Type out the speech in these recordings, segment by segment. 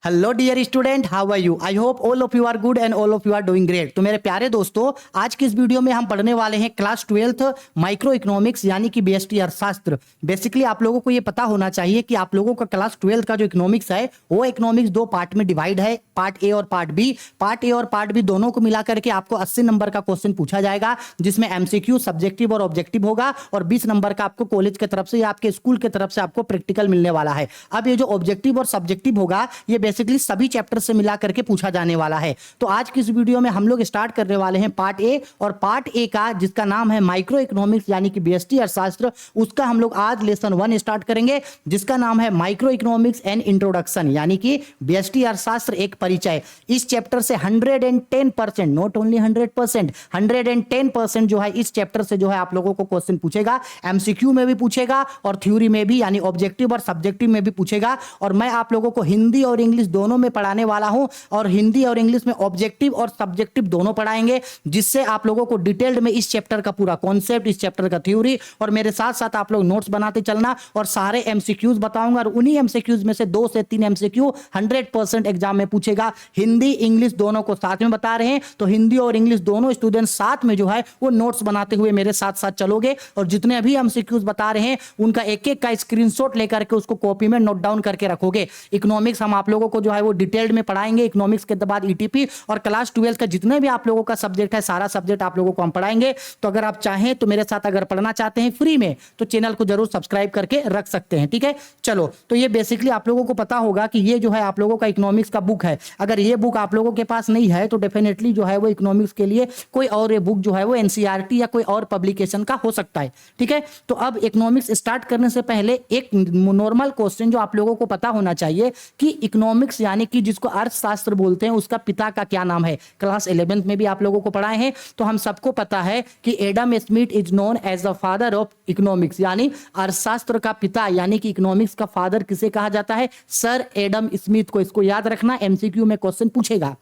Hello dear student, how are you? I hope all of you are good and all of you are doing great. तो मेरे प्यारे दोस्तों, आज की इस वीडियो में हम पढ़ने वाले हैं क्लास 12th माइक्रो इकोनॉमिक्स यानी कि बीएसटी अर्थशास्त्र। बेसिकली आप लोगों को ये पता होना चाहिए कि आप लोगों का क्लास 12th का जो इकोनॉमिक्स है वो इकोनॉमिक्स दो पार्ट में डिवाइड है, पार्ट ए और पार्ट बी। पार्ट ए और पार्ट बी दोनों को मिला करके आपको 80 नंबर का क्वेश्चन पूछा जाएगा, जिसमें एमसीक्यू, सब्जेक्टिव और ऑब्जेक्टिव होगा, और 20 नंबर का आपको कॉलेज की तरफ से या आपके स्कूल की तरफ से आपको प्रैक्टिकल मिलने वाला है। अब ये जो ऑब्जेक्टिव और सब्जेक्टिव होगा ये बेसिकली सभी चैप्टर से मिला करके पूछा जाने वाला है। तो आज की इस वीडियो में हम लोग स्टार्ट करने वाले हैं पार्ट ए, और पार्ट ए का जिसका नाम है माइक्रो इकोनॉमिक्स यानी कि बीएसटी अर्थशास्त्र, उसका हम लोग आज लेसन 1 स्टार्ट करेंगे, जिसका नाम है माइक्रो इकोनॉमिक्स एंड इंट्रोडक्शन यानी कि बीएसटी अर्थशास्त्र एक परिचय। इस चैप्टर से 110%, नॉट ओनली 100%, 110% जो है इस चैप्टर से जो है आप लोगों को क्वेश्चन पूछेगा। एमसीक्यू में भी पूछेगा और थ्योरी में भी, यानी ऑब्जेक्टिव और सब्जेक्टिव में भी पूछेगा। और मैं आप लोगों को हिंदी और इंग्लिश दोनों में पढ़ाने वाला हूं, और हिंदी और इंग्लिश में ऑब्जेक्टिव और सब्जेक्टिव दोनों पढ़ाएंगे, जिससे आप लोगों को डिटेल्ड में इस चैप्टर का पूरा कॉन्सेप्ट, इस चैप्टर का थ्योरी, और मेरे साथ साथ आप लोग नोट्स बनाते चलना, और सारे एमसीक्यूज बताऊंगा। और उन्हीं एमसीक्यूज में से 2 से 3 एमसीक्यू 100% एग्जाम में पूछेगा। हिंदी इंग्लिश दोनों को साथ में बता रहे हैं, तो हिंदी और इंग्लिश दोनों स्टूडेंट साथ में जो है वो नोट्स बनाते हुए मेरे साथ साथ चलोगे, और जितने भी एमसीक्यूज बता रहे हैं उनका एक एक का स्क्रीनशॉट लेकर के उसको कॉपी में नोट डाउन करके रखोगे। इकोनॉमिक्स हम आप लोगों को जो है वो डिटेल्ड में पढ़ाएंगे, इकोनॉमिक्स के बाद ईटीपी, और क्लास 12 का जितने भी आप लोगों का सब्जेक्ट है सारा सब्जेक्ट आप लोगों को हम पढ़ाएंगे। तो अगर आप चाहें तो मेरे साथ अगर पढ़ना चाहते हैं फ्री में, तो चैनल को जरूर सब्सक्राइब करके रख सकते हैं, ठीक है। चलो, तो ये बेसिकली आप लोगों को पता होगा कि ये जो है आप लोगों का इकोनॉमिक्स का बुक है। अगर ये बुक आप लोगों के पास नहीं है तो डेफिनेटली जो है वो इकोनॉमिक्स के लिए कोई और ये बुक जो है वो एनसीईआरटी या कोई और पब्लिकेशन का हो सकता है, ठीक है। तो अब इकोनॉमिक्स स्टार्ट करने से पहले एक नॉर्मल क्वेश्चन जो आप लोगों को पता होना चाहिए कि इकोनॉमिक्स यानी कि जिसको अर्थशास्त्र बोलते हैं उसका पिता का क्या नाम है। क्लास 11th में भी आप लोगों को पढ़ाए हैं, तो हम सबको पता है कि Adam Smith is known as the father of economics, यानी अर्थशास्त्र का पिता, यानी कि इकोनॉमिक्स का फादर किसे कहा जाता है? सर एडम स्मिथ को। इसको याद रखना, एमसीक्यू में क्वेश्चन पूछेगा।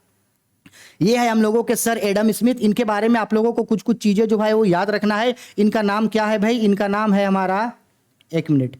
ये है हम लोगों के सर एडम स्मिथ। इनके बारे में आप लोगों को कुछ कुछ चीजें जो है वो याद रखना है। इनका नाम क्या है भाई? इनका नाम है हमारा, एक मिनट,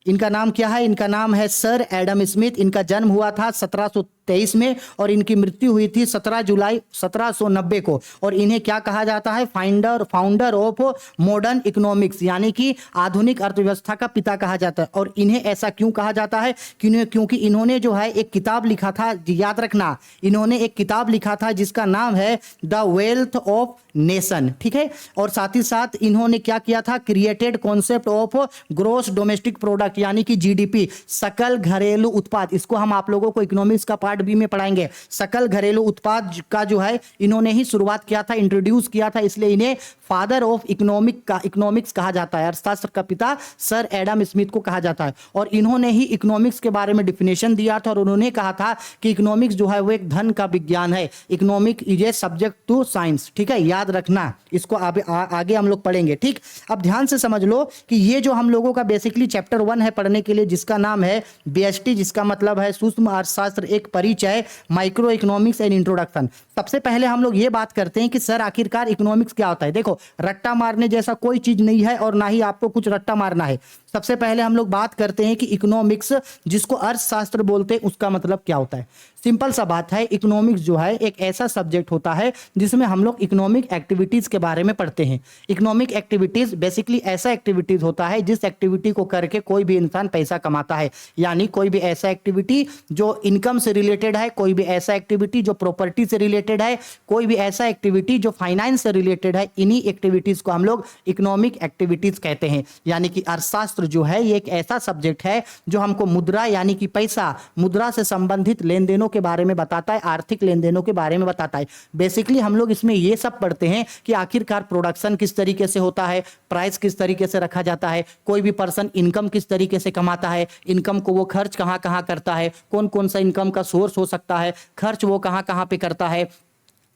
इनका नाम क्या है? इनका नाम है सर एडम स्मिथ। इनका जन्म हुआ था 1723 में, और इनकी मृत्यु हुई थी 17 जुलाई 1790 को। और इन्हें क्या कहा जाता है? फाउंडर ऑफ मॉडर्न इकोनॉमिक्स, यानी कि आधुनिक अर्थव्यवस्था का पिता कहा जाता है। और इन्हें ऐसा क्यों कहा जाता है? क्योंकि इन्होंने जो है एक किताब लिखा था, याद रखना, इन्होंने एक किताब लिखा था जिसका नाम है द वेल्थ ऑफ नेशन, ठीक है। और साथ ही साथ इन्होंने क्या किया था? Created concept of gross domestic product, यानी कि जीडीपी, सकल घरेलू उत्पाद। इसको हम आप लोगों को इकोनॉमिक्स का पार्ट बी में पढ़ाएंगे। सकल घरेलू उत्पाद का जो है इन्होंने ही शुरुआत किया था, इंट्रोड्यूस किया था, इसलिए इन्हें फादर ऑफ इकोनॉमिक्स कहा जाता है। अर्थशास्त्र का पिता सर एडम स्मिथ को कहा जाता है। और इन्होंने ही इकोनॉमिक्स के बारे में डिफिनेशन दिया था, और उन्होंने कहा था कि इकोनॉमिक्स जो है वो एक धन का विज्ञान है। Economic is a subject to science, ठीक है, याद रखना। इसको आगे हम लोग पढ़ेंगे, ठीक। अब ध्यान से समझ लो कि ये जो हम लोगों का बेसिकली चैप्टर 1 है पढ़ने के लिए, जिसका नाम है बीएसटी, जिसका मतलब है सूक्ष्म अर्थशास्त्र एक परिचय, माइक्रो इकोनॉमिक्स एंड इंट्रोडक्शन। सबसे पहले हम लोग ये बात करते हैं कि सर आखिरकार इकोनॉमिक्स क्या होता है। देखो, रट्टा मारने जैसा कोई चीज नहीं है, और ना ही आपको कुछ रट्टा मारना है। सबसे पहले हम लोग बात करते हैं कि इकोनॉमिक्स, जिसको अर्थशास्त्र बोलते हैं, उसका मतलब क्या होता है। सिंपल सा बात है, इकोनॉमिक्स जो है एक ऐसा सब्जेक्ट होता है जिसमें हम लोग इकोनॉमिक एक्टिविटीज के बारे में पढ़ते हैं। इकोनॉमिक एक्टिविटीज बेसिकली ऐसा एक्टिविटीज होता है जिस एक्टिविटी को करके कोई भी इंसान पैसा कमाता है, यानी कोई भी ऐसा एक्टिविटी जो इनकम से रिलेटेड है, कोई भी ऐसा एक्टिविटी जो प्रॉपर्टी से रिलेटेड है, कोई भी ऐसा एक्टिविटी जो फाइनेंस से रिलेटेड है। इन्हीं एक्टिविटीज को हम लोग इकोनॉमिक एक्टिविटीज कहते हैं। यानी कि अर्थशास्त्र जो है ये एक ऐसा सब्जेक्ट है जो हमको मुद्रा, यानी कि पैसा, मुद्रा से संबंधित लेन देनों के बारे में बताता है, आर्थिक लेन देनों के बारे में बताता है। बेसिकली हम लोग इसमें ये सब पढ़ते हैं कि आखिरकार प्रोडक्शन किस तरीके से होता है, प्राइस किस तरीके से रखा जाता है, कोई भी पर्सन इनकम किस तरीके से कमाता है, इनकम को वो खर्च कहां कहां करता है, कौन कौन सा इनकम का सोर्स हो सकता है, खर्च वो कहां कहां पे करता है,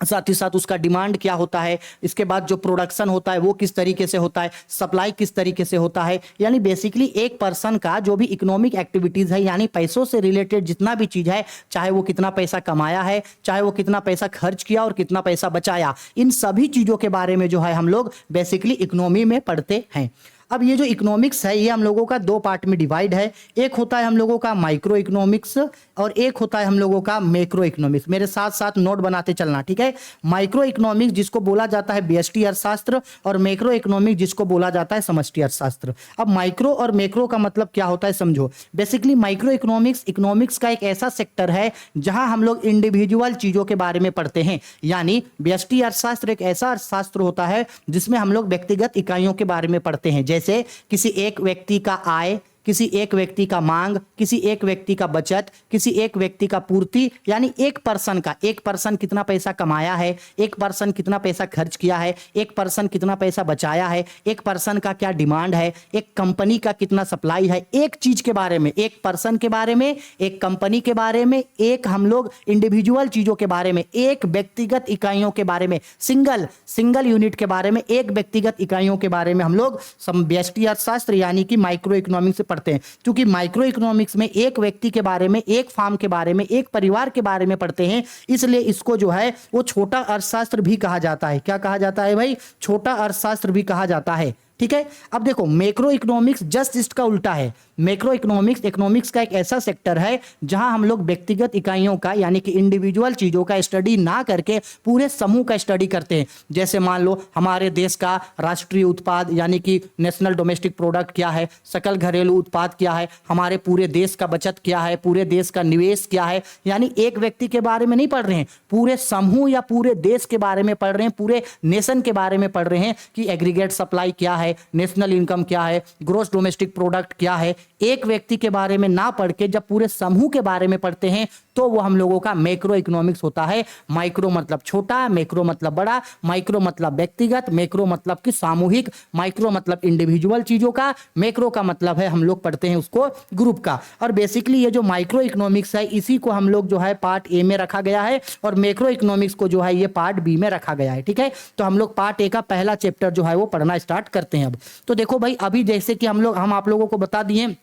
साथ ही साथ उसका डिमांड क्या होता है, इसके बाद जो प्रोडक्शन होता है वो किस तरीके से होता है, सप्लाई किस तरीके से होता है। यानी बेसिकली एक पर्सन का जो भी इकोनॉमिक एक्टिविटीज है, यानी पैसों से रिलेटेड जितना भी चीज है, चाहे वो कितना पैसा कमाया है, चाहे वो कितना पैसा खर्च किया और कितना पैसा बचाया, इन सभी चीजों के बारे में जो है हम लोग बेसिकली इकोनॉमी में पढ़ते हैं। अब ये जो इकोनॉमिक्स है ये हम लोगों का दो पार्ट में डिवाइड है। एक होता है हम लोगों का माइक्रो इकोनॉमिक्स और एक होता है हम लोगों का मैक्रो इकोनॉमिक्स। मेरे साथ साथ नोट बनाते चलना, ठीक है। माइक्रो इकोनॉमिक्स जिसको बोला जाता है व्यष्टि अर्थशास्त्र और मैक्रो इकोनॉमिक्स जिसको बोला जाता है समष्टि अर्थशास्त्र। अब माइक्रो और मैक्रो का मतलब क्या होता है समझो। बेसिकली माइक्रो इकोनॉमिक्स का एक ऐसा सेक्टर है जहां हम लोग इंडिविजुअल चीजों के बारे में पढ़ते हैं। यानी व्यष्टि अर्थशास्त्र एक ऐसा अर्थशास्त्र होता है जिसमें हम लोग व्यक्तिगत इकाइयों के बारे में पढ़ते हैं, जैसे किसी एक व्यक्ति का आय, किसी एक व्यक्ति का मांग, किसी एक व्यक्ति का बचत, किसी एक व्यक्ति का पूर्ति। यानी एक पर्सन कितना पैसा कमाया है, एक पर्सन कितना पैसा खर्च किया है, एक पर्सन कितना पैसा बचाया है, एक पर्सन का क्या डिमांड है, एक कंपनी का कितना सप्लाई है। एक चीज के बारे में, एक पर्सन के बारे में, एक कंपनी के बारे में, एक हम लोग इंडिविजुअल चीजों के बारे में, एक व्यक्तिगत इकाइयों के बारे में, सिंगल यूनिट के बारे में, एक व्यक्तिगत इकाइयों के बारे में हम लोग व्यष्टि अर्थशास्त्र यानी कि माइक्रो इकोनॉमिक्स से पढ़ते हैं। क्योंकि माइक्रो इकोनॉमिक्स में एक व्यक्ति के बारे में, एक फार्म के बारे में, एक परिवार के बारे में पढ़ते हैं, इसलिए इसको जो है वो छोटा अर्थशास्त्र भी कहा जाता है। क्या कहा जाता है भाई? छोटा अर्थशास्त्र भी कहा जाता है, ठीक है। अब देखो मैक्रो इकोनॉमिक्स जस्ट इसका उल्टा है। मैक्रो इकोनॉमिक्स का एक ऐसा सेक्टर है जहां हम लोग व्यक्तिगत इकाइयों का यानी कि इंडिविजुअल चीजों का स्टडी ना करके पूरे समूह का स्टडी करते हैं। जैसे मान लो हमारे देश का राष्ट्रीय उत्पाद यानी कि नेशनल डोमेस्टिक प्रोडक्ट क्या है, सकल घरेलू उत्पाद क्या है, हमारे पूरे देश का बचत क्या है, पूरे देश का निवेश क्या है। यानी एक व्यक्ति के बारे में नहीं पढ़ रहे हैं, पूरे समूह या पूरे देश के बारे में पढ़ रहे हैं, पूरे नेशन के बारे में पढ़ रहे हैं कि एग्रीगेट सप्लाई क्या है, नेशनल इनकम क्या है, ग्रोस डोमेस्टिक प्रोडक्ट क्या है। एक व्यक्ति के बारे में ना पढ़ के जब पूरे समूह के बारे में पढ़ते हैं तो वो हम लोगों का मैक्रो इकोनॉमिक्स होता है। माइक्रो मतलब छोटा, मैक्रो मतलब बड़ा, माइक्रो मतलब व्यक्तिगत, मैक्रो मतलब कि सामूहिक, माइक्रो मतलब इंडिविजुअल चीजों का, मैक्रो का मतलब है हम लोग पढ़ते हैं उसको ग्रुप का। और बेसिकली ये जो माइक्रो इकोनॉमिक्स है इसी को हम लोग जो है पार्ट ए में रखा गया है और मैक्रो इकोनॉमिक्स को जो है ये पार्ट बी में रखा गया है, ठीक है। तो हम लोग पार्ट ए का पहला चैप्टर जो है वो पढ़ना स्टार्ट करते हैं अब। तो देखो भाई अभी जैसे कि हम आप लोगों को बता दिए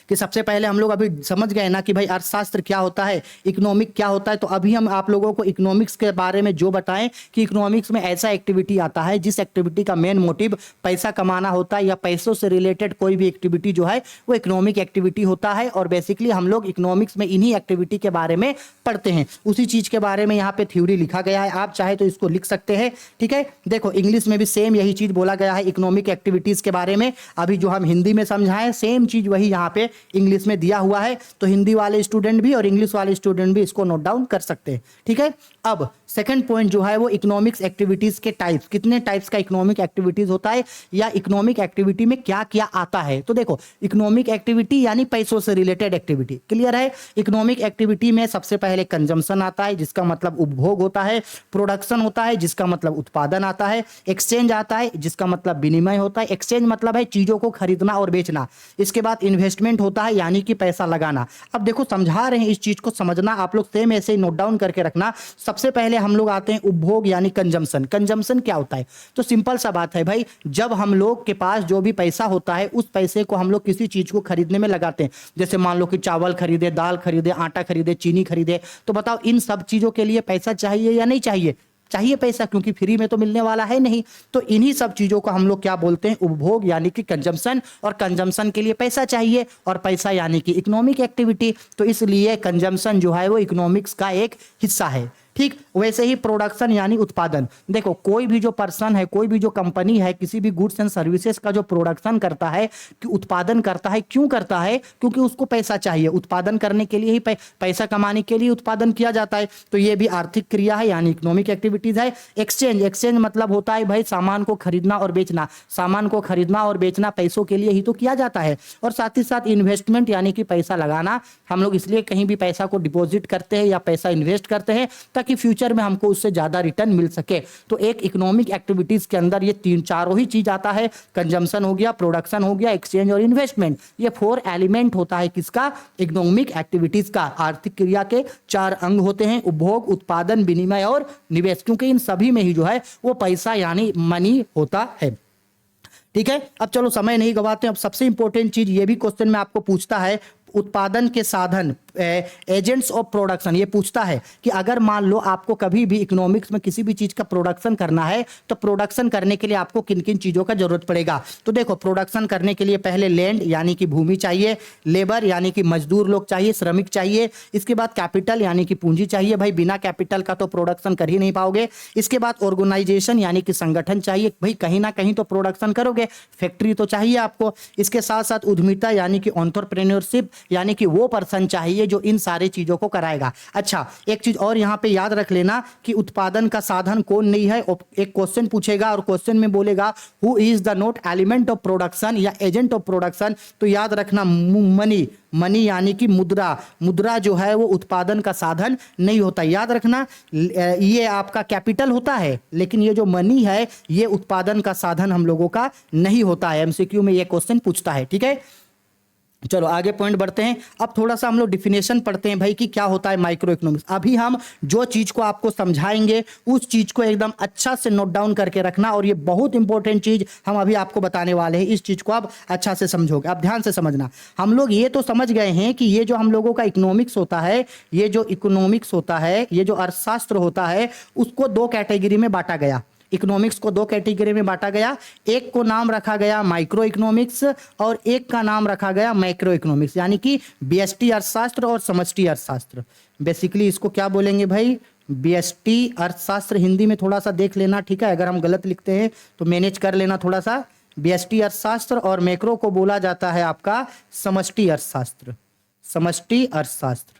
कि सबसे पहले हम लोग अभी समझ गए ना कि भाई अर्थशास्त्र क्या होता है, इकोनॉमिक क्या होता है। तो अभी हम आप लोगों को इकोनॉमिक्स के बारे में जो बताएं कि इकोनॉमिक्स में ऐसा एक्टिविटी आता है जिस एक्टिविटी का मेन मोटिव पैसा कमाना होता है या पैसों से रिलेटेड कोई भी एक्टिविटी जो है वो इकोनॉमिक एक्टिविटी होता है। और बेसिकली हम लोग इकोनॉमिक्स में इन्हीं एक्टिविटी के बारे में पढ़ते हैं, उसी चीज के बारे में यहाँ पे थ्योरी लिखा गया है। आप चाहे तो इसको लिख सकते हैं, ठीक है। देखो इंग्लिश में भी सेम यही चीज बोला गया है इकोनॉमिक एक्टिविटीज के बारे में। अभी जो हम हिंदी में समझाएं सेम चीज वही यहाँ पे इंग्लिश में दिया हुआ है। तो हिंदी वाले स्टूडेंट भी और इंग्लिश वाले स्टूडेंट भी इसको नोट डाउन कर सकते हैं, ठीक है। अब सेकंड पॉइंट जो है वो इकोनॉमिक्स एक्टिविटीज के टाइप्स, कितने टाइप्स का इकोनॉमिक एक्टिविटीज होता है या इकोनॉमिक एक्टिविटी में क्या क्या आता है। तो देखो इकोनॉमिक एक्टिविटी यानी पैसों से रिलेटेड एक्टिविटी, क्लियर है। इकोनॉमिक एक्टिविटी में सबसे पहले कंजम्पशन आता है जिसका मतलब उपभोग होता है, प्रोडक्शन होता है जिसका मतलब उत्पादन आता है, एक्सचेंज आता है जिसका मतलब विनिमय होता है। एक्सचेंज मतलब है चीजों को खरीदना और बेचना। इसके बाद इन्वेस्टमेंट होता है यानी कि पैसा लगाना। अब देखो समझा रहे हैं, इस चीज को समझना आप लोग सेम ऐसे ही नोट डाउन करके रखना। सबसे पहले हम लोग आते हैं उपभोग यानी कंजम्पशन। कंजम्पशन क्या होता है? तो सिंपल सा बात है भाई, जब हम लोग के पास जो भी पैसा होता है उस पैसे को हम लोग किसी चीज को खरीदने में लगाते हैं। जैसे मान लो कि चावल खरीदे, दाल खरीदे, आटा खरीदे, चीनी खरीदे। तो बताओ इन सब चीजों के लिए पैसा चाहिए या नहीं चाहिए? चाहिए पैसा, क्योंकि फ्री में तो मिलने वाला है नहीं। तो इन्हीं सब चीजों को हम लोग क्या बोलते हैं? उपभोग यानी कि कंजम्पशन। और कंजम्पशन के लिए पैसा चाहिए और पैसा यानी कि इकोनॉमिक एक्टिविटी। तो इसलिए कंजम्पशन जो है वो इकोनॉमिक्स का एक हिस्सा है, ठीक। वैसे ही प्रोडक्शन यानी उत्पादन। देखो कोई भी जो पर्सन है, कोई भी जो कंपनी है, किसी भी गुड्स एंड सर्विसेज का जो प्रोडक्शन करता है, कि उत्पादन करता है, क्यों करता है? क्योंकि उसको पैसा चाहिए। उत्पादन करने के लिए ही पैसा कमाने के लिए उत्पादन किया जाता है। तो ये भी आर्थिक क्रिया है यानी इकोनॉमिक एक्टिविटीज है। एक्सचेंज मतलब होता है भाई सामान को खरीदना और बेचना। सामान को खरीदना और बेचना पैसों के लिए ही तो किया जाता है। और साथ ही साथ इन्वेस्टमेंट यानी कि पैसा लगाना। हम लोग इसलिए कहीं भी पैसा को डिपॉजिट करते हैं या पैसा इन्वेस्ट करते हैं ताकि फ्यूचर में हमको उससे ज्यादा रिटर्न मिल सके। तो एक इकोनॉमिक एक्टिविटीज के अंदर ये तीन चारों ही चीज आता है। कंजम्पशन हो गया, प्रोडक्शन हो गया, एक्सचेंज और इन्वेस्टमेंट। ये 4 एलिमेंट होता है किसका? इकोनॉमिक एक्टिविटीज का। आर्थिक क्रिया के 4 अंग होते हैं, उपभोग, उत्पादन, विनिमय और निवेश। क्योंकि इन सभी में ही जो है वो पैसा यानी मनी होता है, ठीक है। अब चलो समय नहीं गवाते, अब सबसे इंपॉर्टेंट चीज ये भी क्वेश्चन में आपको पूछता है, उत्पादन के साधन एजेंट्स ऑफ प्रोडक्शन। ये पूछता है कि अगर मान लो आपको कभी भी इकोनॉमिक्स में किसी भी चीज का प्रोडक्शन करना है तो प्रोडक्शन करने के लिए आपको किन किन चीजों का जरूरत पड़ेगा। तो देखो, प्रोडक्शन करने के लिए पहले लैंड यानी कि भूमि चाहिए, लेबर यानी कि मजदूर लोग चाहिए, श्रमिक चाहिए, इसके बाद कैपिटल यानी कि पूंजी चाहिए। भाई बिना कैपिटल का तो प्रोडक्शन कर ही नहीं पाओगे। इसके बाद ऑर्गेनाइजेशन यानी कि संगठन चाहिए, भाई कहीं ना कहीं तो प्रोडक्शन करोगे, फैक्ट्री तो चाहिए आपको। इसके साथ साथ उद्यमिता यानी कि एंटरप्रेन्योरशिप यानी कि वो पर्सन चाहिए जो इन सारी चीजों को कराएगा। अच्छा, एक चीज और यहां पे याद रख लेना कि उत्पादन का साधन कौन नहीं है। एक क्वेश्चन पूछेगा और क्वेश्चन में बोलेगा who is the not element of production या एजेंट ऑफ प्रोडक्शन, तो याद रखना मनी। मनी यानी कि मुद्रा। मुद्रा जो है वो उत्पादन का साधन नहीं होता। याद रखना, ये आपका कैपिटल होता है, लेकिन ये जो मनी है ये उत्पादन का साधन हम लोगों का नहीं होता है। एमसीक्यू में ये क्वेश्चन पूछता है, ठीक है। चलो आगे पॉइंट बढ़ते हैं। अब थोड़ा सा हम लोग डिफिनेशन पढ़ते हैं भाई कि क्या होता है माइक्रो इकोनॉमिक्स। अभी हम जो चीज को आपको समझाएंगे उस चीज को एकदम अच्छा से नोट डाउन करके रखना, और ये बहुत इंपॉर्टेंट चीज हम अभी आपको बताने वाले हैं। इस चीज को आप अच्छा से समझोगे, आप ध्यान से समझना। हम लोग ये तो समझ गए हैं कि ये जो हम लोगों का इकोनॉमिक्स होता है, ये जो इकोनॉमिक्स होता है, ये जो अर्थशास्त्र होता है, उसको दो कैटेगरी में बांटा गया। इकोनॉमिक्स को दो कैटेगरी में बांटा गया। एक को नाम रखा गया माइक्रो इकोनॉमिक्स और एक का नाम रखा गया मैक्रो इकोनॉमिक्स, यानी कि बीएसटी अर्थशास्त्र और समष्टि अर्थशास्त्र। बेसिकली इसको क्या बोलेंगे भाई, बीएसटी अर्थशास्त्र। हिंदी में थोड़ा सा देख लेना, ठीक है, अगर हम गलत लिखते हैं तो मैनेज कर लेना थोड़ा सा। बीएसटी अर्थशास्त्र और मैक्रो को बोला जाता है आपका समष्टि अर्थशास्त्र। समष्टि अर्थशास्त्र।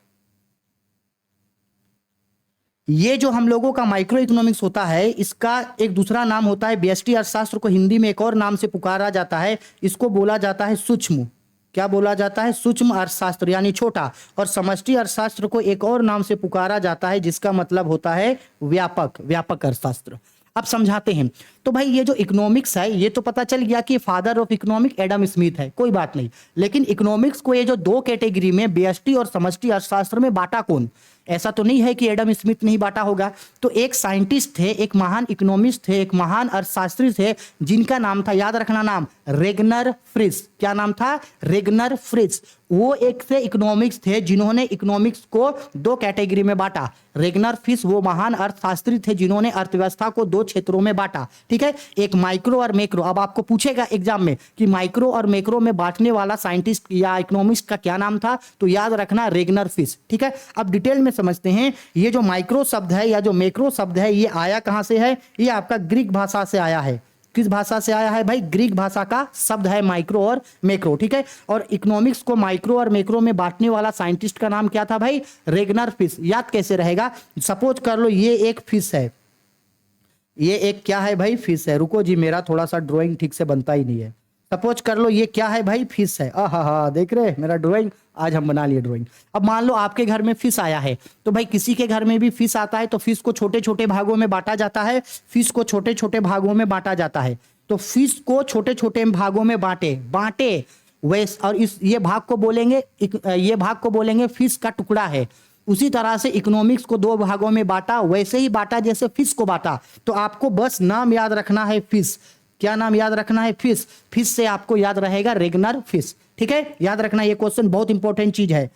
ये जो हम लोगों का माइक्रो इकोनॉमिक्स होता है, इसका एक दूसरा नाम होता है बीएसटी अर्थशास्त्र को हिंदी में एक और नाम से पुकारा जाता है, इसको बोला जाता है सूक्ष्म। क्या बोला जाता है, सूक्ष्म अर्थशास्त्र यानी छोटा। और समष्टि अर्थशास्त्र को एक और नाम से पुकारा जाता है जिसका मतलब होता है व्यापक, व्यापक अर्थशास्त्र। अब समझाते हैं। तो भाई ये जो इकोनॉमिक्स है, ये तो पता चल गया कि father of economic Adam Smith है, कोई बात नहीं। लेकिन इकोनॉमिक्स को ये जो दो कैटेगरी में बीएसटी और समष्टि अर्थशास्त्र में बांटा कौन? ऐसा तो नहीं है कि एडम स्मिथ नहीं बांटा होगा। तो एक साइंटिस्ट थे, एक महान इकोनॉमिस्ट थे, एक महान अर्थशास्त्री थे, जिनका नाम था, याद रखना नाम, रेगनर फ्रिस। क्या नाम था? Ragnar Frisch. वो एक से इकोनॉमिक्स थे जिन्होंने इकोनॉमिक्स को दो कैटेगरी में बांटा। रेगनर फ्रिस वो महान अर्थशास्त्री थे जिन्होंने अर्थव्यवस्था को दो क्षेत्रों में बांटा, ठीक है, एक माइक्रो और मैक्रो। अब आपको पूछेगा एग्जाम में कि माइक्रो और मैक्रो में बांटने वाला साइंटिस्ट या इकोनॉमिस्ट का क्या नाम था, तो याद रखना रेगनर फ्रिस, ठीक है। अब डिटेल में समझते हैं। ये जो माइक्रो शब्द है या जो मैक्रो शब्द है, ये आया कहां से है? ये आपका ग्रीक भाषा से आया है। किस भाषा से आया है भाई? ग्रीक भाषा का शब्द है माइक्रो और मैक्रो, ठीक है। और इकोनॉमिक्स को माइक्रो और मैक्रो में बांटने वाला साइंटिस्ट का नाम क्या था भाई? Ragnar fish. याद कैसे रहेगा? सपोज कर लो ये एक फिश है, ये एक क्या है भाई? फिश है। रुको जी, मेरा थोड़ा सा ड्राइंग ठीक से बनता ही नहीं है। सपोज कर लो ये क्या है भाई? फिश है। हा, देख रहे मेरा ड्राइंग, आज हम बना लिए ड्राइंग। अब मान लो आपके घर में फिश आया है, तो भाई किसी के घर में भी फिश आता है तो फिश को छोटे छोटे भागों में बांटा जाता है। फिश को छोटे छोटे भागों में बांटा जाता है। तो फिश को छोटे छोटे भागों में बांटे वैसे, और ये भाग को बोलेंगे फिश का टुकड़ा है। उसी तरह से इकोनॉमिक्स को दो भागों में बांटा, वैसे ही बांटा जैसे फिश को बांटा। तो आपको बस नाम याद रखना है फिश। क्या नाम याद रखना है? फिश। फिश से आपको याद रहेगा रेगनर फिश, ठीक है। याद रखना, ये क्वेश्चन बहुत इंपॉर्टेंट चीज है।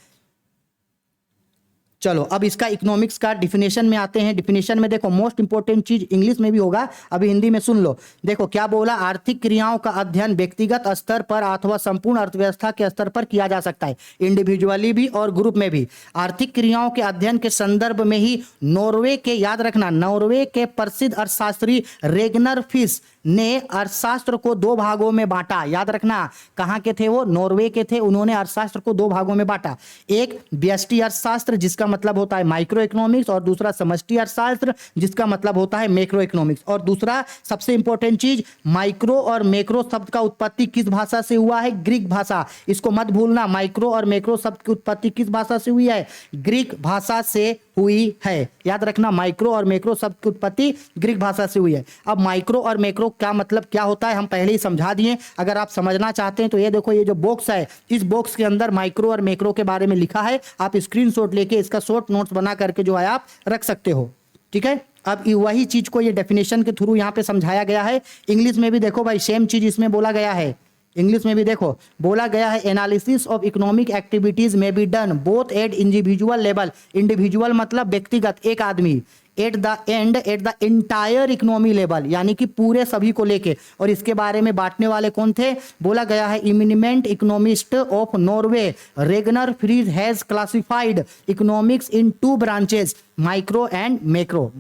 चलो अब इसका इकोनॉमिक्स का डिफिनेशन में आते हैं। डिफिनेशन में देखो, मोस्ट इंपॉर्टेंट चीज इंग्लिश में भी होगा, अभी हिंदी में सुन लो। देखो क्या बोला, आर्थिक क्रियाओं का अध्ययन व्यक्तिगत स्तर पर अथवा संपूर्ण अर्थव्यवस्था के स्तर पर किया जा सकता है, इंडिविजुअली भी और ग्रुप में भी। आर्थिक क्रियाओं के अध्ययन के संदर्भ में ही नॉर्वे के, याद रखना, नॉर्वे के प्रसिद्ध अर्थशास्त्री रेगनर फिश ने अर्थशास्त्र को दो भागों में बांटा। याद रखना, कहां के थे वो? नॉर्वे के थे। उन्होंने अर्थशास्त्र को दो भागों में बांटा, एक व्यष्टि अर्थशास्त्र जिसका मतलब होता है माइक्रो इकोनॉमिक्स, और दूसरा समष्टि अर्थशास्त्र जिसका मतलब होता है मैक्रो इकोनॉमिक्स। और दूसरा सबसे इंपॉर्टेंट चीज, माइक्रो और मैक्रो शब्द का उत्पत्ति किस भाषा से हुआ है? ग्रीक भाषा। इसको मत भूलना, माइक्रो और मैक्रो शब्द की उत्पत्ति किस भाषा से हुई है? ग्रीक भाषा से हुई है। याद रखना, माइक्रो और मैक्रो शब्द की उत्पत्ति ग्रीक भाषा से हुई है। अब माइक्रो और मैक्रो क्या मतलब क्या होता है हम पहले ही समझा दिए। अगर आप समझना चाहते हैं तो ये देखो, ये जो बॉक्स है, इस बॉक्स के अंदर माइक्रो और मैक्रो के बारे में लिखा है। आप स्क्रीनशॉट लेके इसका शॉर्ट नोट्स बना करके जो है आप रख सकते हो, ठीक है। अब वही चीज को ये डेफिनेशन के थ्रू यहाँ पे समझाया गया है। इंग्लिश में भी देखो भाई, सेम चीज इसमें बोला गया है। इंग्लिश में भी देखो बोला गया है एनालिसिस ऑफ इकोनॉमिक एक्टिविटीज में be done both at individual level, individual मतलब व्यक्तिगत एक आदमी, at the end at the entire economy level यानी कि पूरे सभी को लेके। और इसके बारे में बांटने वाले कौन थे, बोला गया है eminent economist of Norway Ragnar Frisch has classified economics in two branches micro and macro,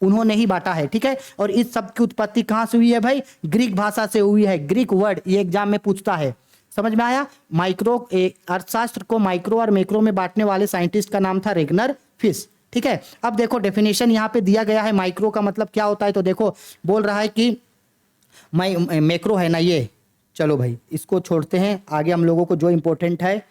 उन्होंने ही बांटा है, ठीक है। और इस सब की उत्पत्ति कहां से हुई है भाई, ग्रीक भाषा से हुई है, ग्रीक वर्ड, ये एग्जाम में पूछता है, समझ में आया। माइक्रो अर्थशास्त्र को माइक्रो और मैक्रो में बांटने वाले साइंटिस्ट का नाम था रेगनर फिश, ठीक है। अब देखो डेफिनेशन यहां पे दिया गया है, माइक्रो का मतलब क्या होता है, तो देखो बोल रहा है कि मैक्रो है ना ये, चलो भाई इसको छोड़ते हैं, आगे हम लोगों को जो इंपॉर्टेंट है,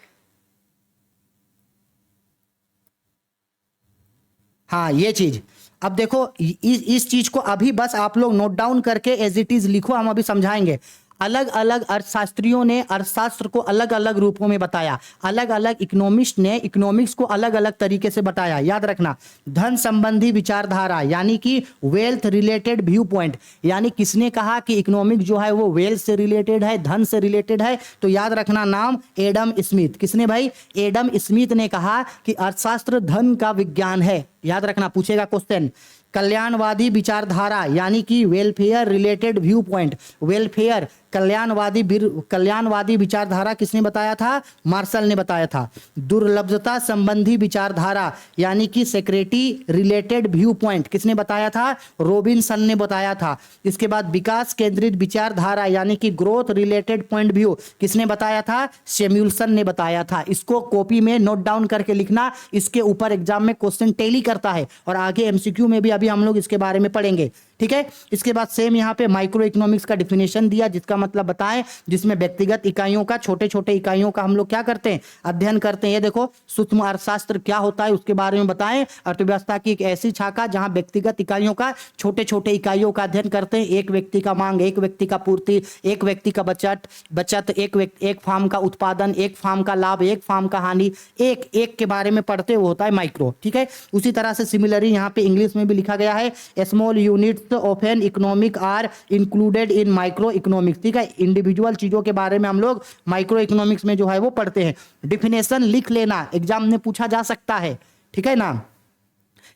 हाँ ये चीज। अब देखो इस चीज को अभी बस आप लोग नोट डाउन करके एज इट इज लिखो, हम अभी समझाएंगे। अलग अलग अर्थशास्त्रियों ने अर्थशास्त्र को अलग अलग रूपों में बताया, अलग अलग इकोनॉमिस्ट ने इकोनॉमिक्स को अलग अलग तरीके से बताया, याद रखना। धन संबंधी विचारधारा यानी कि वेल्थ रिलेटेड व्यू पॉइंट, यानी किसने कहा कि इकोनॉमिक्स जो है वो वेल्थ से रिलेटेड है, धन से रिलेटेड है, तो याद रखना नाम एडम स्मिथ। किसने भाई, एडम स्मिथ ने कहा कि अर्थशास्त्र धन का विज्ञान है, याद रखना पूछेगा क्वेश्चन। कल्याणवादी विचारधारा यानी कि welfare related viewpoint, welfare कल्याणवादी विचारधारा किसने बताया था, मार्शल ने बताया था। दुर्लभता संबंधी विचारधारा यानी कि सेक्रेटरी रिलेटेड व्यू पॉइंट किसने बताया था, रॉबिन्सन ने बताया था। इसके बाद विकास केंद्रित विचारधारा यानी कि ग्रोथ रिलेटेड पॉइंट व्यू किसने बताया था, सैमुअल्सन ने बताया था। इसको कॉपी में नोट डाउन करके लिखना, इसके ऊपर एग्जाम में क्वेश्चन टेली करता है और आगे एमसीक्यू में भी अभी हम लोग इसके बारे में पढ़ेंगे, ठीक है। इसके बाद सेम यहाँ पे माइक्रो इकोनॉमिक्स का डिफिनेशन दिया, जिसका मतलब बताएं, जिसमें व्यक्तिगत इकाइयों का, छोटे छोटे इकाइयों का हम लोग क्या करते हैं, अध्ययन करते हैं। ये देखो सूक्ष्म अर्थशास्त्र क्या होता है उसके बारे में बताएं। अर्थव्यवस्था की एक ऐसी शाखा जहां व्यक्तिगत इकाइयों का, छोटे छोटे इकाइयों का अध्ययन करते हैं। एक व्यक्ति का मांग, एक व्यक्ति का पूर्ति, एक व्यक्ति का बचत, एक फार्म का उत्पादन, एक फार्म का लाभ, एक फार्म का हानि, एक एक के बारे में पढ़ते वो होता है माइक्रो, ठीक है। उसी तरह से सिमिलरली यहाँ पे इंग्लिश में भी लिखा गया है, small units of an economic are included in micro economics, ठीक है। इंडिविजुअल चीजों के बारे में हम लोग माइक्रो इकोनॉमिक्स में जो है वो पढ़ते हैं। डिफिनेशन लिख लेना, एग्जाम में पूछा जा सकता है, ठीक है ना।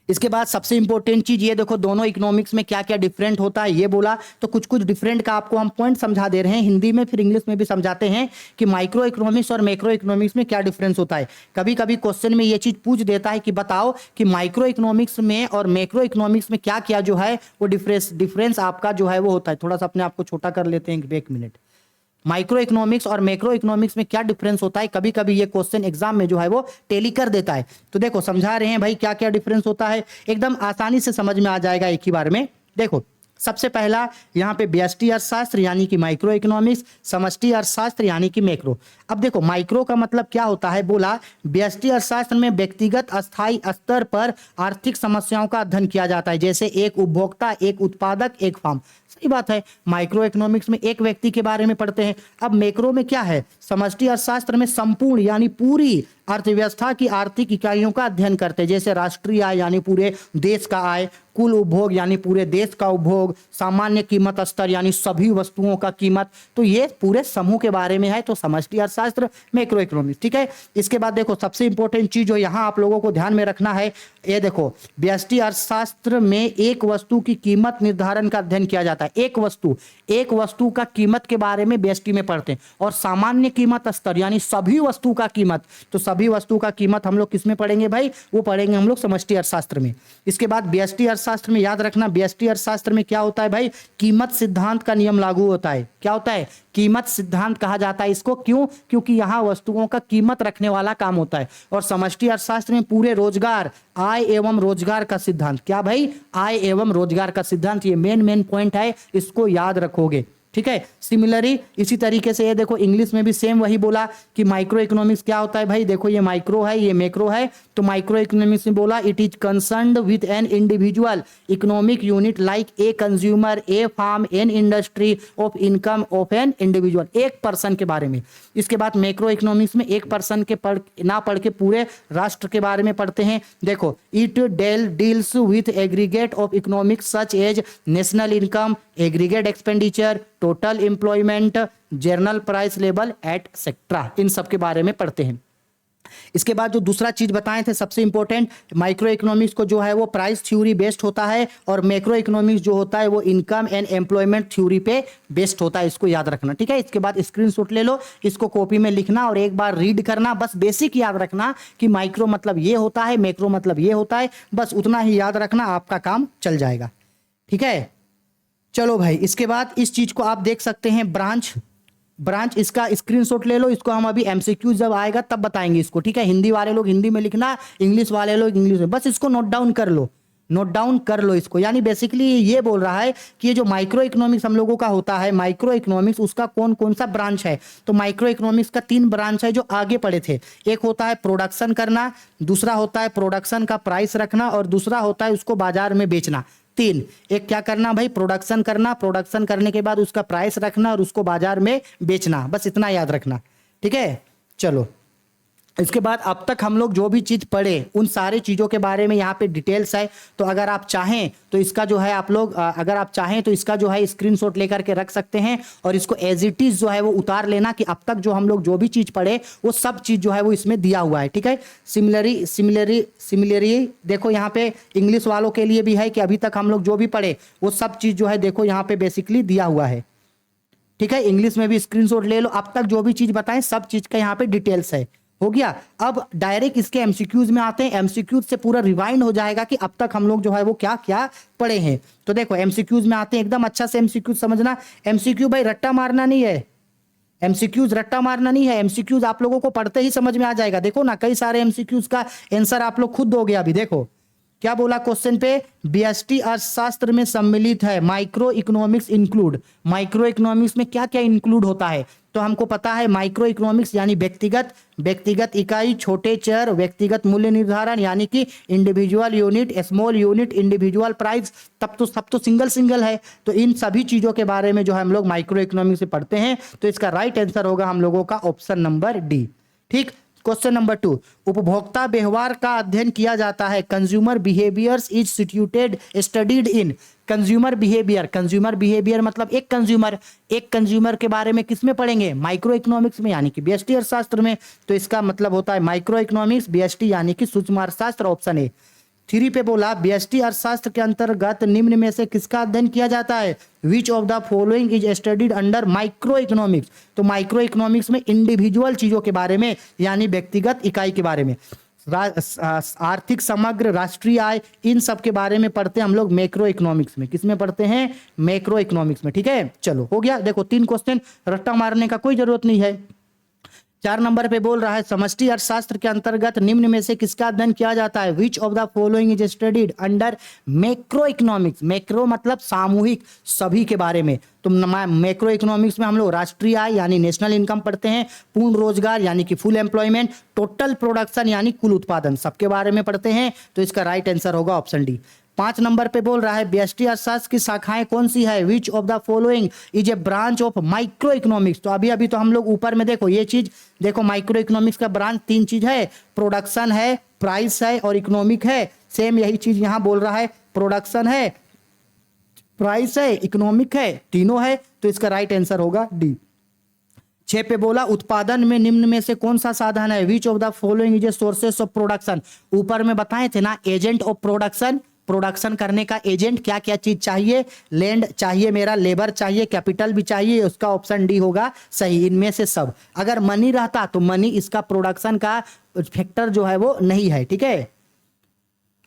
इसके बाद सबसे इंपॉर्टेंट चीज ये देखो, दोनों इकोनॉमिक्स में क्या क्या डिफरेंट होता है ये बोला, तो कुछ कुछ डिफरेंट का आपको हम पॉइंट समझा दे रहे हैं हिंदी में, फिर इंग्लिश में भी समझाते हैं कि माइक्रो इकोनॉमिक्स और मैक्रो इकोनॉमिक्स में क्या डिफरेंस होता है। कभी कभी क्वेश्चन में ये चीज पूछ देता है कि बताओ कि माइक्रो इकोनॉमिक्स में और मैक्रो इकोनॉमिक्स में क्या क्या जो है वो डिफरेंस आपका जो है वो होता है। थोड़ा सा अपने आप को छोटा कर लेते हैं, एक मिनट। माइक्रो इकोनॉमिक्स और मैक्रो इकोनॉमिक्स में क्या डिफरेंस होता है, कभी कभी ये क्वेश्चन एग्जाम में जो है वो टेली कर देता है। तो देखो समझा रहे हैं भाई क्या क्या डिफरेंस होता है, एकदम आसानी से समझ में आ जाएगा एक ही बार में। देखो सबसे पहला यहाँ पे व्यष्टि अर्थशास्त्र यानी कि माइक्रो इकोनॉमिक्स, समष्टि अर्थशास्त्र यानी कि मैक्रो। अब देखो माइक्रो का मतलब क्या होता है, बोला व्यष्टि अर्थशास्त्र में व्यक्तिगत अस्थायी स्तर पर आर्थिक समस्याओं का अध्ययन किया जाता है, जैसे एक उपभोक्ता, एक उत्पादक, एक फार्म। सही बात है, माइक्रो इकोनॉमिक्स में एक व्यक्ति के बारे में पढ़ते हैं। अब मैक्रो में क्या है, समष्टि अर्थशास्त्र में संपूर्ण यानी पूरी अर्थव्यवस्था की आर्थिक इकाइयों का अध्ययन करते हैं, जैसे राष्ट्रीय आय यानी पूरे देश का आय, कुल उपभोग यानी पूरे देश का उपभोग, सामान्य कीमत स्तर यानी सभी वस्तुओं का कीमत। तो ये पूरे समूह के बारे में है, तो समष्टि अर्थशास्त्र, मैक्रो इकोनॉमिक्स, ठीक है। इसके बाद देखो सबसे इंपॉर्टेंट चीज जो यहाँ आप लोगों को ध्यान में रखना है, ये देखो व्यष्टि अर्थशास्त्र में एक वस्तु की कीमत निर्धारण का अध्ययन किया जाता है। एक वस्तु का कीमत के बारे में व्यष्टि में पढ़ते हैं। और सामान्य कीमत स्तर यानी सभी वस्तु का कीमत, तो सभी वस्तु का कीमत हम लोग किस में पढ़ेंगे भाई, वो पढ़ेंगे हम लोग समष्टि अर्थशास्त्र में। इसके बाद व्यष्टि अर्थशास्त्र में याद रखना, व्यष्टि अर्थशास्त्र में क्या होता है भाई, कीमत सिद्धांत का नियम लागू होता है। क्या होता है, कीमत सिद्धांत कहा जाता है इसको, क्यों, क्योंकि यहां वस्तुओं का कीमत रखने वाला काम होता है। और समष्टि अर्थशास्त्र में पूरे रोजगार, आय एवं रोजगार का सिद्धांत, क्या भाई, आय एवं रोजगार का सिद्धांत, ये मेन पॉइंट है, इसको याद रखोगे, ठीक है। सिमिलरली इसी तरीके से ये देखो इंग्लिश में भी सेम वही बोला कि माइक्रो इकोनॉमिक्स क्या होता है भाई, देखो ये माइक्रो है, ये मैक्रो है। तो माइक्रो इकोनॉमिक्स में बोला it is concerned with an individual economic unit like a consumer, a firm, an industry of income of an individual, एक पर्सन के बारे में। इसके बाद मैक्रो इकोनॉमिक्स में एक पर्सन के ना पढ़ के पूरे राष्ट्र के बारे में पढ़ते हैं। देखो it deals with aggregate of economics such as national income, aggregate expenditure, total employment, general price level etcetera, इन सब के बारे में पढ़ते हैं। इसके बाद जो दूसरा चीज बताए थे सबसे इंपॉर्टेंट, माइक्रो इकोनॉमिक्स को जो है वो प्राइस थ्योरी बेस्ड होता है और मैक्रो इकोनॉमिक्स जो होता है वो इनकम एंड एम्प्लॉयमेंट थ्योरी पे बेस्ड होता है, इसको याद रखना, ठीक है। इसके बाद स्क्रीनशॉट ले लो, इसको कॉपी में लिखना और एक बार रीड करना, बस बेसिक याद रखना कि माइक्रो मतलब ये होता है, मैक्रो मतलब ये होता है, बस उतना ही याद रखना, आपका काम चल जाएगा, ठीक है। चलो भाई, इसके बाद इस चीज को आप देख सकते हैं, ब्रांच इसका स्क्रीनशॉट ले लो, इसको हम अभी एमसीक्यू जब आएगा तब बताएंगे इसको, ठीक है। हिंदी वाले लोग हिंदी में लिखना, इंग्लिश वाले लोग इंग्लिश में, बस इसको नोट डाउन कर लो, नोट डाउन कर लो इसको। यानी बेसिकली ये बोल रहा है कि ये जो माइक्रो इकोनॉमिक्स हम लोगों का होता है, माइक्रो इकोनॉमिक्स उसका कौन कौन सा ब्रांच है, तो माइक्रो इकोनॉमिक्स का 3 ब्रांच है जो आगे पढ़े थे। एक होता है प्रोडक्शन करना, दूसरा होता है प्रोडक्शन का प्राइस रखना और दूसरा होता है उसको बाजार में बेचना। 3, एक क्या करना भाई, प्रोडक्शन करना, प्रोडक्शन करने के बाद उसका प्राइस रखना और उसको बाजार में बेचना, बस इतना याद रखना, ठीक है। चलो, इसके बाद अब तक हम लोग जो भी चीज पढ़े उन सारी चीजों के बारे में यहाँ पे डिटेल्स है, तो अगर आप चाहें तो इसका जो है आप लोग अगर आप चाहें तो इसका जो है स्क्रीनशॉट लेकर के रख सकते हैं और इसको एज इट इज जो है वो उतार लेना कि अब तक जो हम लोग जो भी चीज पढ़े वो सब चीज जो है वो इसमें दिया हुआ है, ठीक है। सिमिलरी देखो यहाँ पे इंग्लिश वालों के लिए भी है कि अभी तक हम लोग जो भी पढ़े वो सब चीज जो है देखो यहाँ पे बेसिकली दिया हुआ है, ठीक है। इंग्लिश में भी स्क्रीनशॉट ले लो, अब तक जो भी चीज बताएं सब चीज का यहाँ पे डिटेल्स है, हो गया। अब डायरेक्ट इसके एमसीक्यूज में आते हैं, एमसीक्यूज से पूरा रिवाइंड हो जाएगा कि अब तक हम लोग जो है वो क्या क्या पढ़े हैं। तो देखो एमसीक्यूज में आते हैं, एकदम अच्छा से एमसीक्यूज समझना। एमसीक्यू भाई रट्टा मारना नहीं है, एमसीक्यूज रट्टा मारना नहीं है, एमसीक्यूज आप लोगों को पढ़ते ही समझ में आ जाएगा। देखो ना, कई सारे एमसीक्यूज का आंसर आप लोग खुद दोगे। अभी देखो क्या बोला क्वेश्चन पे, बीएसटी अर्थशास्त्र में सम्मिलित है, micro economics include. Micro economics में क्या क्या इंक्लूड होता है, तो हमको पता है माइक्रो इकोनॉमिक्स यानी व्यक्तिगत इकाई, छोटे चर, व्यक्तिगत मूल्य निर्धारण यानी कि individual unit, small unit, individual price, तब तो सब तो सिंगल है। तो इन सभी चीजों के बारे में जो हम लोग माइक्रो इकोनॉमिक्स से पढ़ते हैं, तो इसका राइट आंसर होगा हम लोगों का ऑप्शन नंबर डी, ठीक। क्वेश्चन नंबर 2, उपभोक्ता व्यवहार का अध्ययन किया जाता है, consumer behaviours is studied in. Consumer behaviour मतलब एक कंज्यूमर के बारे में किस में पढ़ेंगे, माइक्रो इकोनॉमिक्स में यानी कि बीएसटी अर्थशास्त्र में। तो इसका मतलब होता है माइक्रो इकोनॉमिक्स, बीएसटी यानी कि सूक्ष्म अर्थशास्त्र, ऑप्शन ए। 3 पे बोला बीएसटी अर्थशास्त्र के अंतर्गत निम्न में से किसका अध्ययन किया जाता है, which of the following is studied under micro economics. तो माइक्रो इकोनॉमिक्स में इंडिविजुअल चीजों के बारे में यानी व्यक्तिगत इकाई के बारे में, आर्थिक समग्र, राष्ट्रीय आय, इन सब के बारे में पढ़ते हैं हम लोग मैक्रो इकोनॉमिक्स में। किसमें पढ़ते हैं, मैक्रो इकोनॉमिक्स में, ठीक है। चलो हो गया, देखो 3 क्वेश्चन, रट्टा मारने का कोई जरूरत नहीं है। 4 नंबर पे बोल रहा है समष्टि अर्थशास्त्र के अंतर्गत निम्न में से किसका अध्ययन किया जाता है, which of the following is studied under macro economics. Macro मतलब सामूहिक, सभी के बारे में। तो मैक्रो इकोनॉमिक्स में हम लोग राष्ट्रीय आय यानी नेशनल इनकम पढ़ते हैं, पूर्ण रोजगार यानी कि फुल एम्प्लॉयमेंट, टोटल प्रोडक्शन यानी कुल उत्पादन, सबके बारे में पढ़ते हैं। तो इसका राइट आंसर होगा ऑप्शन डी। 5 नंबर पे बोल रहा है बीएसटी अर्थशास्त्र की शाखाएं कौन सी है, which of the following is a branch of micro economics. तो अभी तो हम लोग ऊपर में देखो ये चीज देखो, माइक्रो इकोनॉमिक्स का ब्रांच 3 चीज है, प्रोडक्शन है, प्राइस है और इकोनॉमिक है। सेम यही चीज यहाँ बोल रहा है, प्रोडक्शन है, प्राइस है, इकोनॉमिक है, तीनों है। तो इसका राइट आंसर होगा डी। 6 पे बोला उत्पादन में निम्न में से कौन सा साधन है, which of the following is a sources of production. ऊपर में बताए थे ना, एजेंट ऑफ प्रोडक्शन, प्रोडक्शन करने का एजेंट क्या क्या चीज चाहिए, लैंड चाहिए, मेरा लेबर चाहिए, कैपिटल भी चाहिए, उसका ऑप्शन डी होगा सही। इनमें से सब, अगर मनी रहता तो मनी इसका प्रोडक्शन का फैक्टर जो है वो नहीं है, ठीक है।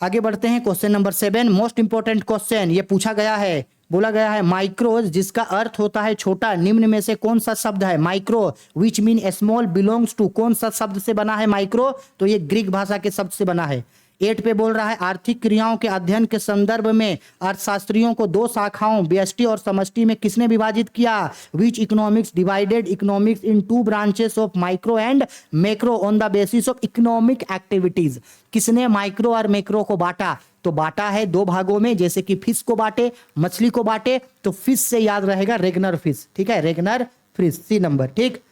आगे बढ़ते हैं, question number 7, most important question, ये पूछा गया है, बोला गया है माइक्रो जिसका अर्थ होता है छोटा, निम्न में से कौन सा शब्द है, micro which mean small belongs to, कौन सा शब्द से बना है माइक्रो, तो ये ग्रीक भाषा के शब्द से बना है। 8 पे बोल रहा है आर्थिक क्रियाओं के अध्ययन के संदर्भ में अर्थशास्त्रियों को 2 शाखाओं व्यष्टि और समष्टि में किसने विभाजित किया, which economics divided economics in 2 branches of micro and macro on the basis of economic activities. किसने माइक्रो और मैक्रो को बांटा, तो बांटा है 2 भागों में, जैसे कि फिश को बांटे, मछली को बांटे। तो फिश से याद रहेगा रेगनर फिश, ठीक है, रेगनर फिश, सी नंबर, ठीक।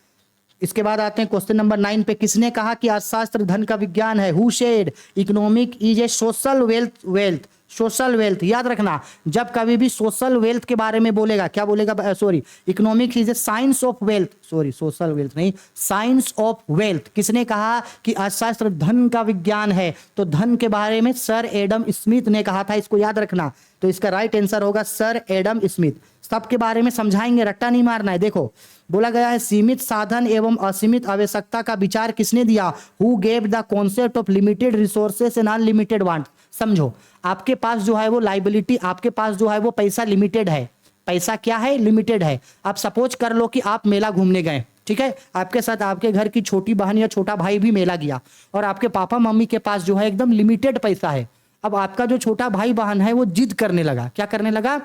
इसके बाद आते हैं क्वेश्चन नंबर 9 पे, किसने कहा कि अर्थशास्त्र धन का विज्ञान है, who said economic is A social wealth, social wealth. याद रखना, जब कभी भी सोशल वेल्थ के बारे में बोलेगा, क्या बोलेगा, sorry, economics is a science of wealth, sorry social wealth नहीं, साइंस ऑफ वेल्थ। किसने कहा कि अर्थशास्त्र धन का विज्ञान है? तो धन के बारे में सर एडम स्मिथ ने कहा था, इसको याद रखना। तो इसका राइट आंसर होगा सर एडम स्मिथ। सबके बारे में समझाएंगे, रट्टा नहीं मारना है। देखो बोला गया है सीमित साधन एवं असीमित आवश्यकता का विचार किसने दिया? Who gave the concept of limited resources and unlimited want. समझो, आपके पास जो है वो लाइबिलिटी, आपके पास जो है वो पैसा लिमिटेड है। पैसा क्या है? लिमिटेड है। आप सपोज कर लो कि आप मेला घूमने गए, ठीक है, आपके साथ आपके घर की छोटी बहन या छोटा भाई भी मेला गया, और आपके पापा मम्मी के पास जो है एकदम लिमिटेड पैसा है। अब आपका जो छोटा भाई बहन है वो जिद करने लगा, क्या करने लगा?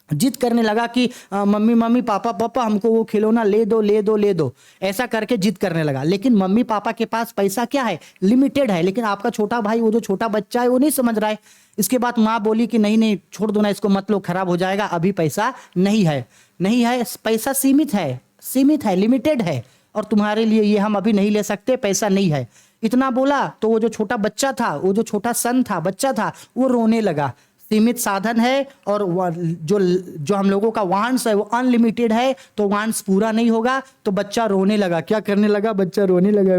जिद करने लगा कि मम्मी मम्मी पापा पापा हमको वो खिलौना ले दो ले दो ले दो, ऐसा करके जिद करने लगा। लेकिन मम्मी पापा के पास पैसा क्या है? लिमिटेड है। लेकिन आपका छोटा भाई, वो जो छोटा बच्चा है, वो नहीं समझ रहा है। इसके बाद माँ बोली कि नहीं नहीं छोड़ दो ना इसको, मत लो, खराब हो जाएगा, अभी पैसा नहीं है। नहीं है, पैसा सीमित है, सीमित है, लिमिटेड है, और तुम्हारे लिए ये हम अभी नहीं ले सकते, पैसा नहीं है। इतना बोला तो वो जो छोटा बच्चा था, वो जो छोटा सन था, बच्चा था, वो रोने लगा। सीमित साधन है और जो जो हम लोगों का वांट्स है वो अनलिमिटेड है, तो वांट्स पूरा नहीं होगा, तो बच्चा रोने लगा। क्या करने लगा? बच्चा रोने लगा।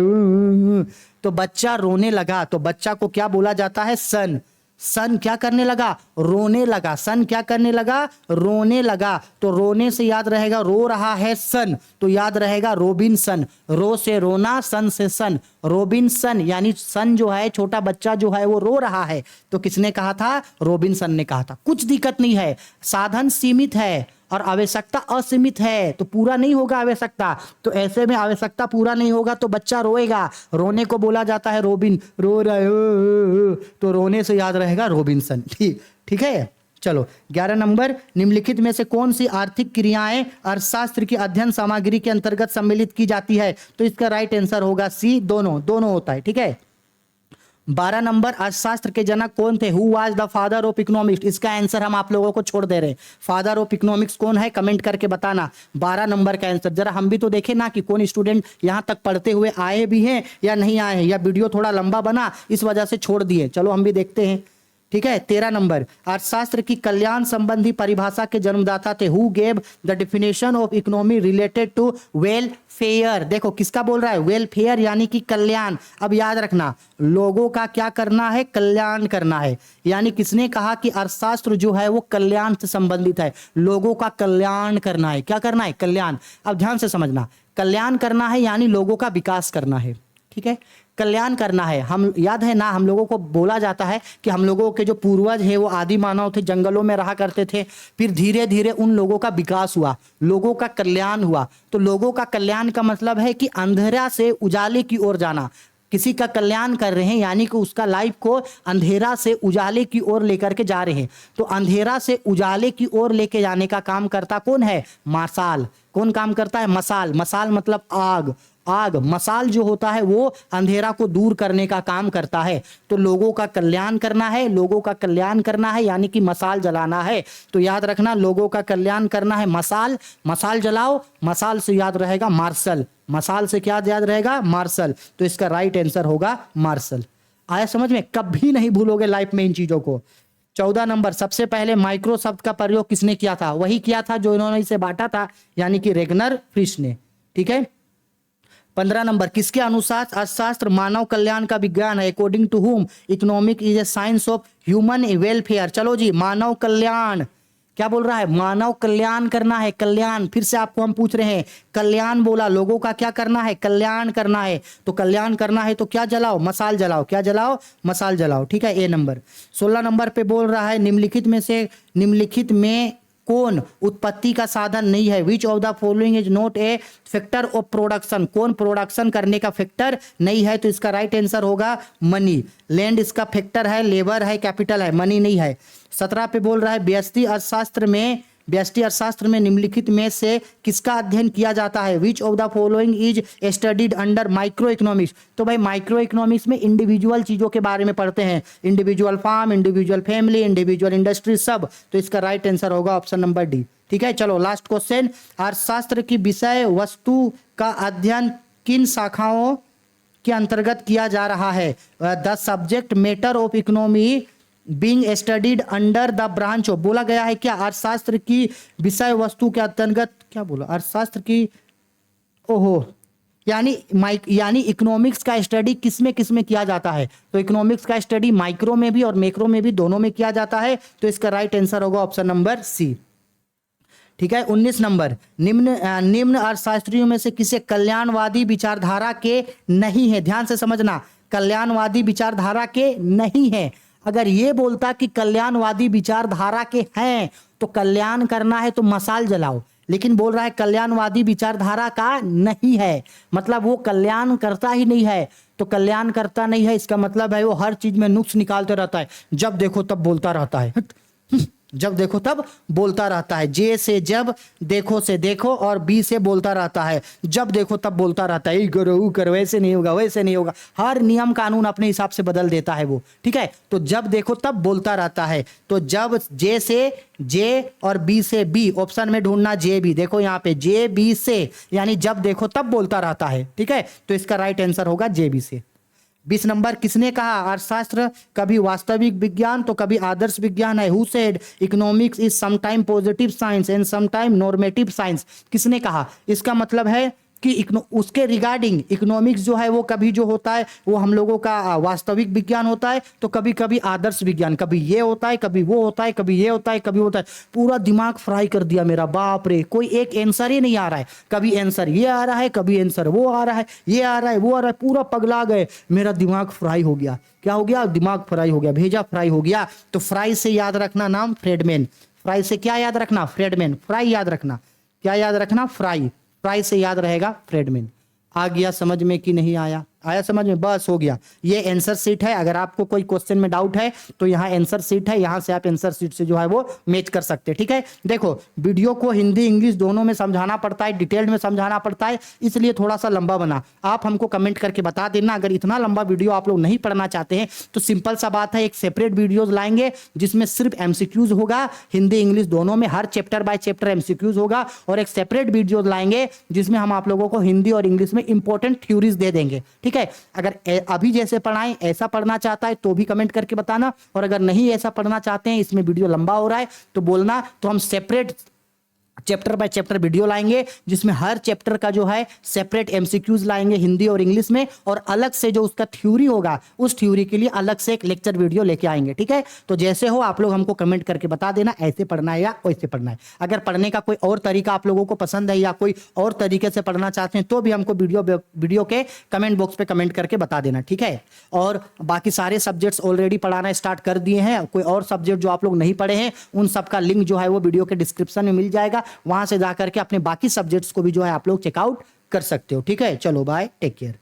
तो बच्चा रोने लगा, तो बच्चा को क्या बोला जाता है? सन। सन क्या करने लगा? रोने लगा। सन क्या करने लगा? रोने लगा। तो रोने से याद रहेगा, रो रहा है सन, तो याद रहेगा रोबिनसन। रो से रोना, सन से सन, रोबिनसन। यानी सन जो है, छोटा बच्चा जो है वो रो रहा है, तो किसने कहा था? रोबिनसन ने कहा था। कुछ दिक्कत नहीं है, साधन सीमित है और आवश्यकता असीमित है, तो पूरा नहीं होगा आवश्यकता। तो ऐसे में आवश्यकता पूरा नहीं होगा तो बच्चा रोएगा। रोने को बोला जाता है रोबिन, रो रहा है, तो रोने से याद रहेगा रोबिनसन। ठीक, ठीक है। चलो 11 नंबर, निम्नलिखित में से कौन सी आर्थिक क्रियाएं अर्थशास्त्र की अध्ययन सामग्री के अंतर्गत सम्मिलित की जाती है? तो इसका राइट आंसर होगा सी, दोनों, दोनों होता है। ठीक है। 12 नंबर, अर्थशास्त्र के जनक कौन थे? Who was the father of economics? इसका आंसर हम आप लोगों को छोड़ दे रहे हैं। फादर ऑफ इकोनॉमिक्स कौन है? कमेंट करके बताना। 12 नंबर का आंसर जरा हम भी तो देखें ना कि कौन स्टूडेंट यहां तक पढ़ते हुए आए भी हैं या नहीं आए हैं, या वीडियो थोड़ा लंबा बना इस वजह से छोड़ दिए। चलो हम भी देखते हैं। ठीक है। 13 नंबर, अर्थशास्त्र की कल्याण संबंधी परिभाषा के जन्मदाता थे? Who gave the definition of economy related to welfare? देखो किसका बोल रहा है? वेलफेयर यानी कि कल्याण। अब याद रखना, लोगों का क्या करना है? कल्याण करना है। यानी किसने कहा कि अर्थशास्त्र जो है वो कल्याण से संबंधित है? लोगों का कल्याण करना है। क्या करना है? कल्याण। अब ध्यान से समझना, कल्याण करना है यानी लोगों का विकास करना है। ठीक है, कल्याण करना है। हम याद है ना, हम लोगों को बोला जाता है कि हम लोगों के जो पूर्वज है वो आदि मानव थे, जंगलों में रहा करते थे, फिर धीरे धीरे उन लोगों का विकास हुआ, लोगों का कल्याण हुआ। तो लोगों का कल्याण का मतलब है कि अंधेरा से उजाले की ओर जाना। किसी का कल्याण कर रहे हैं यानी कि उसका लाइफ को अंधेरा से उजाले की ओर लेकर के जा रहे हैं। तो अंधेरा से उजाले की ओर लेके जाने का काम करता कौन है? मशाल। कौन काम करता है? मशाल। मशाल मतलब आग। आग, मशाल जो होता है वो अंधेरा को दूर करने का काम करता है। तो लोगों का कल्याण करना है, लोगों का कल्याण करना है यानी कि मशाल जलाना है। तो याद रखना, लोगों का कल्याण करना है, मशाल। मशाल जलाओ, मशाल से याद रहेगा मार्शल। मशाल से क्या याद रहेगा? मार्शल। तो इसका राइट आंसर होगा मार्शल। आया समझ में? कभी नहीं भूलोगे लाइफ में इन चीजों को। 14 नंबर, सबसे पहले माइक्रो शब्द का प्रयोग किसने किया था? वही किया था जो इन्होंने इसे बांटा था, यानी कि रेगनर फ्रिश ने। ठीक है। 15 नंबर, किसके अनुसार अर्थशास्त्र मानव कल्याण का विज्ञान है? According to whom economic is a science of human welfare. चलो जी, मानव कल्याण क्या बोल रहा है? मानव कल्याण करना है, कल्याण। फिर से आपको हम पूछ रहे हैं, कल्याण बोला, लोगों का क्या करना है? कल्याण करना है। तो कल्याण करना है तो क्या जलाओ? मशाल जलाओ। क्या जलाओ? मशाल जलाओ। ठीक है, ए नंबर। 16 नंबर पे बोल रहा है, निम्नलिखित में कौन उत्पत्ति का साधन नहीं है? Which of the following is not a factor of production? कौन प्रोडक्शन करने का फैक्टर नहीं है? तो इसका राइट आंसर होगा मनी। लैंड इसका फैक्टर है, लेबर है, कैपिटल है, मनी नहीं है। 17 पे बोल रहा है, व्यष्टि अर्थशास्त्र में निम्नलिखित में से किसका अध्ययन किया जाता है? Which of the following is studied under micro economics? तो भाई माइक्रो इकोनॉमिक्स में इंडिविजुअल चीजों के बारे में पढ़ते हैं, individual firm, individual family, individual industry, सब। तो इसका राइट आंसर होगा ऑप्शन नंबर डी। ठीक है। चलो लास्ट क्वेश्चन, अर्थशास्त्र की विषय वस्तु का अध्ययन किन शाखाओं के अंतर्गत किया जा रहा है? The subject matter of economy being studied under the branch of, बोला गया है क्या अर्थशास्त्र की विषय वस्तु के अंतर्गत, क्या बोला अर्थशास्त्र की, ओहो, यानी इकोनॉमिक्स का स्टडी किसमें किया जाता है, तो इकोनॉमिक्स का स्टडी माइक्रो में भी और मैक्रो में भी दोनों में किया जाता है। तो इसका राइट आंसर होगा ऑप्शन नंबर सी। ठीक है, 19 नंबर, निम्न अर्थशास्त्रियों में से किसे कल्याणवादी विचारधारा के नहीं है, ध्यान से समझना, कल्याणवादी विचारधारा के नहीं है। अगर ये बोलता कि कल्याणवादी विचारधारा के हैं तो कल्याण करना है तो मशाल जलाओ, लेकिन बोल रहा है कल्याणवादी विचारधारा का नहीं है, मतलब वो कल्याण करता ही नहीं है। तो कल्याण करता नहीं है इसका मतलब है वो हर चीज में नुक्स निकालते रहता है, जब देखो तब बोलता रहता है, जब देखो तब बोलता रहता है। जे से जब, देखो से देखो, और बी से बोलता रहता है, जब देखो तब बोलता रहता है, ये करो वो करो, वैसे नहीं होगा वैसे नहीं होगा, हर नियम कानून अपने हिसाब से बदल देता है वो। ठीक है, तो जब देखो तब बोलता रहता है। तो जब जे से जे और बी से बी, ऑप्शन में ढूंढना जे बी, देखो यहाँ पे जे बी से, यानी जब देखो तब बोलता रहता है। ठीक है, तो इसका राइट आंसर होगा जे बी से। 20 नंबर, किसने कहा अर्थशास्त्र कभी वास्तविक विज्ञान तो कभी आदर्श विज्ञान है, who said economics is sometime positive science and sometime normative science, किसने कहा, इसका मतलब है कि उसके रिगार्डिंग इकोनॉमिक्स जो है वो कभी जो होता है वो हम लोगों का वास्तविक विज्ञान होता है, तो कभी कभी आदर्श विज्ञान, कभी ये होता है कभी वो होता है, कभी ये होता है कभी होता है। पूरा दिमाग फ्राई कर दिया मेरा, बाप रे, कोई एक आंसर ही नहीं आ रहा है, कभी आंसर ये आ रहा है कभी आंसर वो आ रहा है, ये आ रहा है वो आ रहा है, पूरा पगला गए, मेरा दिमाग फ्राई हो गया। क्या हो गया, दिमाग फ्राई हो गया, भेजा फ्राई हो गया। तो फ्राई से याद रखना नाम फ्रेडमैन, फ्राई से क्या याद रखना, फ्रेडमैन, फ्राई याद रखना, क्या याद रखना, फ्राई, फ्राई से याद रहेगा फ्रेडमैन। आ गया समझ में कि नहीं आया, आया समझ में, बस हो गया। ये आंसर सीट है, अगर आपको कोई क्वेश्चन में डाउट है तो यहाँ आंसर सीट है, यहाँ से आप आंसर सीट से जो है वो मैच कर सकते हैं। ठीक है, देखो वीडियो को हिंदी इंग्लिश दोनों में समझाना पड़ता है, डिटेल में समझाना पड़ता है, इसलिए थोड़ा सा लंबा बना। आप हमको कमेंट करके बता देना, अगर इतना लंबा वीडियो आप लोग नहीं पढ़ना चाहते हैं तो सिंपल सा बात है, एक सेपरेट वीडियोज लाएंगे जिसमें सिर्फ एमसीक्यूज होगा, हिंदी इंग्लिश दोनों में, हर चैप्टर बाय चैप्टर एमसीक्यूज होगा, और एक सेपरेट वीडियोज लाएंगे जिसमें हम आप लोगों को हिंदी और इंग्लिश में इंपॉर्टेंट थ्योरीज दे देंगे। ठीक है, अगर अभी जैसे पढ़ाएं ऐसा पढ़ना चाहता है तो भी कमेंट करके बताना, और अगर नहीं ऐसा पढ़ना चाहते हैं, इसमें वीडियो लंबा हो रहा है तो बोलना, तो हम separate chapter by chapter video लाएंगे जिसमें हर चैप्टर का जो है सेपरेट एमसीक्यूज लाएंगे हिंदी और इंग्लिश में, और अलग से जो उसका थ्योरी होगा उस थ्योरी के लिए अलग से एक लेक्चर वीडियो लेके आएंगे। ठीक है, तो जैसे हो आप लोग हमको कमेंट करके बता देना, ऐसे पढ़ना है या वैसे पढ़ना है। अगर पढ़ने का कोई और तरीका आप लोगों को पसंद है या कोई और तरीके से पढ़ना चाहते हैं तो भी हमको वीडियो के कमेंट बॉक्स पे कमेंट करके बता देना। ठीक है, और बाकी सारे सब्जेक्ट्स ऑलरेडी पढ़ाना स्टार्ट कर दिए हैं, कोई और सब्जेक्ट जो आप लोग नहीं पढ़े हैं उन सबका लिंक जो है वो वीडियो के डिस्क्रिप्शन में मिल जाएगा, वहां से जाकर के अपने बाकी सब्जेक्ट्स को भी जो है आप लोग चेकआउट कर सकते हो। ठीक है, चलो बाय, टेक केयर।